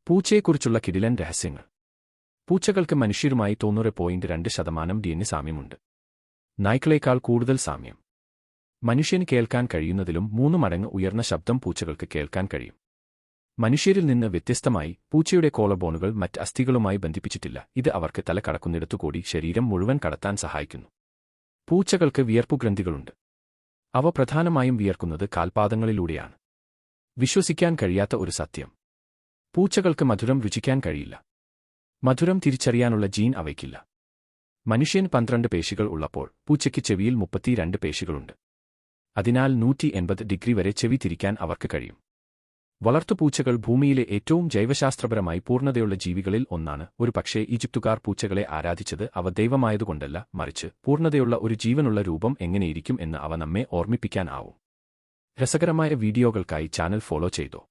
പൂച്ചയെക്കുറിച്ചുള്ള കിടിലൻ രഹസ്യങ്ങൾ. പൂച്ചകൾക്ക് മനുഷ്യരുമായി 90.2% DNA സാമ്യമുണ്ട്. നായ്ക്കളേക്കാൾ കൂടുതൽ സാമ്യം. മനുഷ്യന് കേൾക്കാൻ കഴിയുന്നതിലും 3 മടങ്ങ് ഉയർന്ന ശബ്ദം പൂച്ചകൾക്ക് കേൾക്കാൻ കഴിയും. മനുഷ്യരിൽ നിന്ന് വ്യത്യസ്തമായി പൂച്ചയുടെ കോളബോണുകൾ മറ്റ് അസ്ഥികളുമായി ബന്ധിപ്പിച്ചിട്ടില്ല. ഇത് അവർക്ക് തല കടക്കുന്നിടത്തുകൂടി ശരീരം മുഴുവൻ കടത്താൻ സഹായിക്കുന്നു. പൂച്ചകൾക്ക് വിയർപ്പുഗ്രന്ഥികളുണ്ട്. അവ പ്രധാനമായും വിയർക്കുന്നത് കാൽപാദങ്ങളിലൂടെയാണ്. വിശ്വസിക്കാൻ കഴിയാത്ത ഒരു സത്യം. പൂച്ചകൾക്ക് മധുരം രുചിക്കാൻ കഴിയില്ല. മധുരം തിരിച്ചറിയാനുള്ള ജീൻ അവയ്ക്കില്ല. മനുഷ്യന് 12 പേശികൾ ഉള്ളപ്പോൾ പൂച്ചയ്ക്ക് ചെവിയിൽ 32 പേശികളുണ്ട്. അതിനാൽ 180 ഡിഗ്രി വരെ ചെവി തിരിക്കാൻ അവർക്ക് കഴിയും. വളർത്തുപൂച്ചകൾ ഭൂമിയിലെ ഏറ്റവും ജൈവശാസ്ത്രപരമായി പൂർണ്ണതയുള്ള ജീവികളിൽ ഒന്നാണ്. ഒരുപക്ഷേ ഈജിപ്തുകാർ പൂച്ചകളെ ആരാധിച്ചത് അവ ദൈവമായതുകൊണ്ടല്ല, മറിച്ച് പൂർണ്ണതയുള്ള ഒരു ജീവനുള്ള രൂപം എങ്ങനെയിരിക്കും എന്ന് അവ നമ്മെ ഓർമ്മിപ്പിക്കാൻ ആവും. രസകരമായ വീഡിയോകൾക്കായി ചാനൽ ഫോളോ ചെയ്തോ.